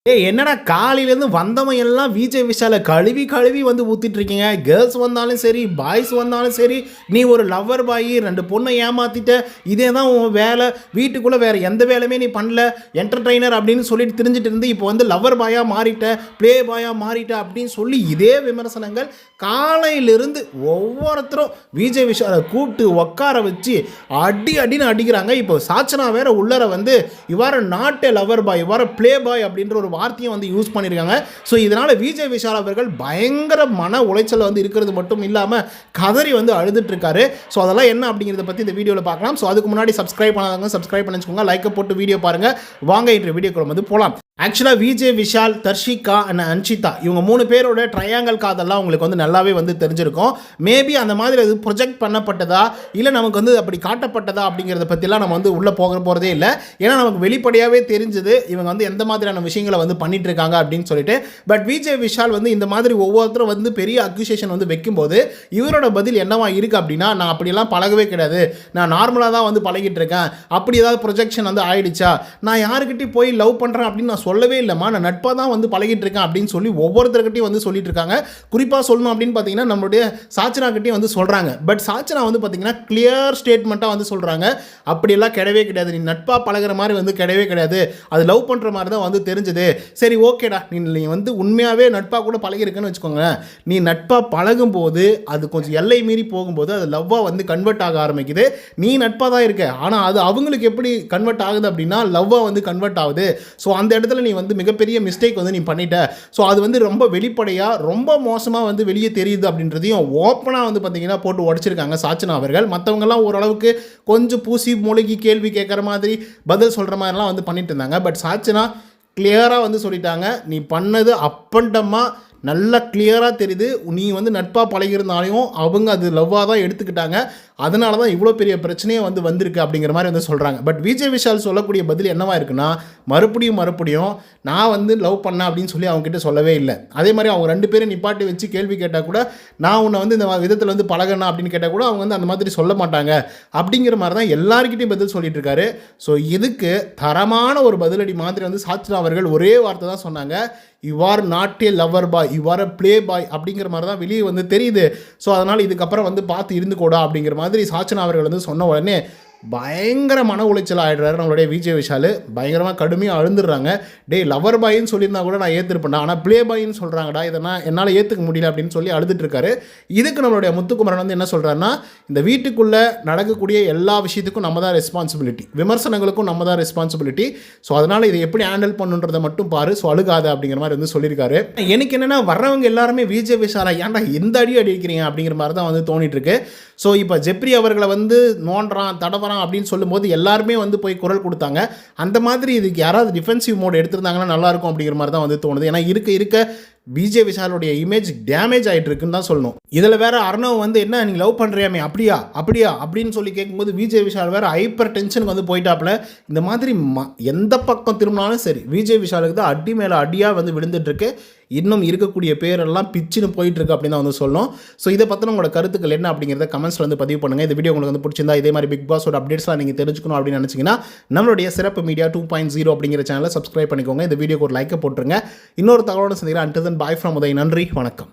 என்னடா காலையிலேருந்து வந்தவன் எல்லாம் விஜய் விஷாலை கழுவி கழுவி வந்து ஊற்றிட்டு இருக்கீங்க. கேர்ள்ஸ் வந்தாலும் சரி, பாய்ஸ் வந்தாலும் சரி, நீ ஒரு லவ்வர் பாய், 2 பொண்ணை ஏமாத்திட்ட, இதே தான் உன் வேலை, வீட்டுக்குள்ளே வேறு எந்த வேலையுமே நீ பண்ணல, என்டர்டெய்னர் அப்படின்னு சொல்லிட்டு திரிஞ்சிட்டு இருந்து இப்போ வந்து லவ்வர் பாயாக மாறிட்ட, ப்ளே பாயாக மாறிட்ட அப்படின்னு சொல்லி இதே விமர்சனங்கள் காலையிலிருந்து ஒவ்வொருத்தரும் விஜய் விஷாலை கூப்பிட்டு உட்கார வச்சு அடின்னு அடிக்கிறாங்க. இப்போ சாச்சனா வேற உள்ளர வந்து இவ்வாறு நாட் எ லவ்வர் பாய், இவ்வாறு ப்ளே பாய் அப்படின்ற ஒரு வார்த்தையும் வந்து யூஸ் பண்ணியிருக்காங்க. ஸோ இதனால் விஜய் விஷால் அவர்கள் பயங்கர மன உளைச்சல் வந்து இருக்கிறது மட்டும் இல்லாமல் கதறி வந்து அழுதுட்டு இருக்காரு. ஸோ அதெல்லாம் என்ன அப்படிங்கிறத பற்றி இந்த வீடியோவில் பார்க்கலாம். ஸோ அதுக்கு முன்னாடி சப்ஸ்கிரைப் பண்ணாதவங்க சப்ஸ்கிரைப் பண்ணி வச்சுக்கோங்க, லைக்கை போட்டு வீடியோ பாருங்கள். வாங்க இன்று வீடியோக்குள்ள வந்து போகலாம். ஆக்சுவலாக விஜய் விஷால், தர்ஷிகா அண்ட் அன்ஷிதா இவங்க 3 பேரோட ட்ரையாங்கல் காதெல்லாம் உங்களுக்கு வந்து நல்லாவே வந்து தெரிஞ்சிருக்கும். மேபி அந்த மாதிரி அது ப்ரொஜெக்ட் பண்ணப்பட்டதா இல்லை நமக்கு வந்து அப்படி காட்டப்பட்டதா அப்படிங்கிறத பற்றிலாம் நம்ம வந்து உள்ளே போகிறதே இல்லை. ஏன்னா நமக்கு வெளிப்படையாகவே தெரிஞ்சது இவங்க வந்து எந்த மாதிரியான விஷயங்களை வந்து பண்ணிட்டு இருக்காங்க அப்படின்னு சொல்லிட்டு. பட் விஜய் விஷால் வந்து இந்த மாதிரி ஒவ்வொருத்தரும் வந்து பெரிய அக்யூசேஷன் வந்து வைக்கும்போது இவரோட பதில் என்னவா இருக்குது அப்படின்னா, நான் அப்படியெல்லாம் பழகவே கிடையாது, நான் நார்மலாக தான் வந்து பழகிட்டு இருக்கேன், அப்படி ஏதாவது ப்ரொஜெக்ஷன் வந்து ஆயிடுச்சா, நான் யாருக்கிட்டையும் போய் லவ் பண்ணுறேன் அப்படின்னு நான் சொல்லவே இல்லைம்மா, நான் நட்பாக தான் வந்து பழகிட்டு இருக்கேன் அப்படின்னு சொல்லி ஒவ்வொருத்தர்கிட்டையும் வந்து சொல்லிட்டு இருக்காங்க. குறிப்பாக சொல்லணும் அப்படின்னு பார்த்தீங்கன்னா நம்மளுடைய சாச்சனா கிட்டையும் வந்து சொல்கிறாங்க. பட் சாச்சனா வந்து பார்த்தீங்கன்னா கிளியர் ஸ்டேட்மெண்ட்டாக வந்து சொல்கிறாங்க, அப்படியெல்லாம் கிடையவே கிடையாது, நீ நட்பாக பழகிற மாதிரி வந்து கிடையவே கிடையாது, அது லவ் பண்ணுற மாதிரி தான் வந்து தெரிஞ்சது. சரி ஓகேடா, நீ வந்து உண்மையாகவே நட்பாக கூட பழகிருக்குன்னு வச்சுக்கோங்க, நீ நட்பாக பழகும் போது அது கொஞ்சம் எல்லை மீறி போகும்போது அது லவ்வாக வந்து கன்வெர்ட் ஆக ஆரம்பிக்குது. நீ நட்பாக தான் இருக்க, ஆனால் அது அவங்களுக்கு எப்படி கன்வெர்ட் ஆகுது அப்படின்னா லவ்வாக வந்து கன்வெர்ட் ஆகுது. ஸோ அந்த இடத்துல நீ வந்து மிகப்பெரிய மிஸ்டேக் வந்து நீ பண்ணிட்ட. ஸோ அது வந்து ரொம்ப வெளிப்படையாக ரொம்ப மோசமாக வந்து வெளியே தெரியுது அப்படின்றதையும் ஓப்பனாக வந்து பார்த்தீங்கன்னா போட்டு உடச்சிருக்காங்க சாச்சனா அவர்கள். மற்றவங்கெல்லாம் ஓரளவுக்கு கொஞ்சம் பூசி மூழ்கி கேள்வி கேட்குற மாதிரி பதில் சொல்கிற மாதிரிலாம் வந்து பண்ணிட்டு இருந்தாங்க. பட் சாச்சனா கிளியராக வந்து சொல்லிட்டாங்க, நீ பண்ணது அப்பண்டமாக நல்லா கிளியராக தெரியுது, நீ வந்து நட்பாக பழகிருந்தாலையும் அவங்க அது லவ்வாக தான் எடுத்துக்கிட்டாங்க, அதனால தான் இவ்வளோ பெரிய பிரச்சனையே வந்து வந்திருக்கு அப்படிங்கிற மாதிரி வந்து சொல்கிறாங்க. பட் விஜய் விஷால் சொல்லக்கூடிய பதில் என்னவா இருக்குன்னா, மறுபடியும் நான் வந்து லவ் பண்ணேன் அப்படின்னு சொல்லி அவங்ககிட்ட சொல்லவே இல்லை. அதே மாதிரி அவங்க 2 பேரும் நிப்பாட்டி வச்சு கேள்வி கேட்டால் கூட, நான் உன்னை வந்து இந்த விதத்தில் வந்து பழகணும் அப்படின்னு கேட்டால் கூட அவங்க வந்து அந்த மாதிரி சொல்ல மாட்டாங்க அப்படிங்கிற மாதிரி தான் எல்லாருக்கிட்டையும் பதில் சொல்லிட்டு இருக்காரு. ஸோ இதுக்கு தரமான ஒரு பதிலடி மாதிரி வந்து சாச்சனா அவர்கள் ஒரே வார்த்தை தான் சொன்னாங்க, you are not a lover boy, you are a play boy அப்படிங்கிற மாதிரி தான் வெளியே வந்து தெரியுது. ஸோ அதனால் இதுக்கப்புறம் வந்து பார்த்து இருந்துக்கூடா அப்படிங்கிற மாதிரி சாச்சனா அவர்கள் வந்து சொன்ன உடனே பயங்கர மன உளைச்சல் ஆகிடுறாரு நம்மளுடைய விஜய் விஷால். பயங்கரமாக கடுமையாக அழுந்துடுறாங்க. லவர் பாயின்னு சொல்லியிருந்தா கூட நான் ஏற்றுருப்பேன், ஆனால் ப்ளே பாயின்னு சொல்கிறாங்கடா, இதை நான் என்னால் ஏற்றுக்க முடியல அப்படின்னு சொல்லி அழுதுட்டு இருக்காரு. இதுக்கு நம்மளுடைய முத்துக்குமரன் வந்து என்ன சொல்கிறாருன்னா, இந்த வீட்டுக்குள்ளே நடக்கக்கூடிய எல்லா விஷயத்துக்கும் நம்ம தான் ரெஸ்பான்சிபிலிட்டி, விமர்சனங்களுக்கும் நம்ம தான் ரெஸ்பான்சிபிலிட்டி. ஸோ அதனால் இதை எப்படி ஹேண்டில் பண்ணுன்றதை மட்டும் பாரு, ஸோ அழுகாத அப்படிங்கிற மாதிரி வந்து சொல்லியிருக்காரு. எனக்கு என்னென்னா வர்றவங்க எல்லாருமே விஜய் விஷாலை ஏன்டா எந்த அடி அடிக்கிறீங்க அப்படிங்கிற மாதிரி தான் வந்து தோணிட்டு இருக்கு. ஸோ இப்போ ஜெப்ரி அவர்களை வந்து நோண்டுறான் தடவறான் அப்படின்னு சொல்லும்போது எல்லாருமே வந்து போய் குரல் கொடுத்தாங்க. அந்த மாதிரி இதுக்கு யாராவது டிஃபென்சிவ் மோட் எடுத்திருந்தாங்கன்னா நல்லாயிருக்கும் அப்படிங்கிற மாதிரி தான் வந்து தோணுது. ஏன்னா இருக்க விஜய் விஷாலுடைய இமேஜ் டேமேஜ் ஆகிட்டு இருக்குன்னு தான் சொல்லணும். இதில் வேற அர்ணவ் வந்து என்ன நீ லவ் பண்ணுறியாமே அப்படியா அப்படின்னு சொல்லி கேட்கும்போது விஜய் விஷால் வேற ஹைப்பர் டென்ஷனுக்கு வந்து போயிட்டாப்புல. இந்த மாதிரி எந்த பக்கம் திரும்பினாலும் சரி விஜய் விஷாலுக்கு தான் அடி மேலே அடியாக வந்து விழுந்துட்டுருக்கு. இன்னும் இருக்கக்கூடிய பேரெல்லாம் பிச்சுன்னு போயிட்டுருக்கு அப்படின்னு தான் வந்து சொல்லணும். ஸோ இதை பற்றின உங்களோட கருத்துக்கள் என்ன அப்படிங்கிறத கமெண்ட்ஸில் வந்து பதிவு பண்ணுங்கள். இந்த வீடியோ உங்களுக்கு வந்து பிடிச்சிருந்தா இதே மாதிரி பிக் பாஸோட அப்டேட்ஸ்லாம் நீங்கள் தெரிஞ்சுக்கணும் அப்படின்னு நினச்சிங்கன்னா நம்மளுடைய சிறப்பு மீடியா 2.0 அப்படிங்கிற சேனலை சப்ஸ்கிரைப் பண்ணிக்கோங்க. இந்த வீடியோக்கு ஒரு லைக்கை போட்டுருங்க. இன்னொரு தகவலோடு சந்திக்கிறேன். Until then bye from Uday. நன்றி, வணக்கம்.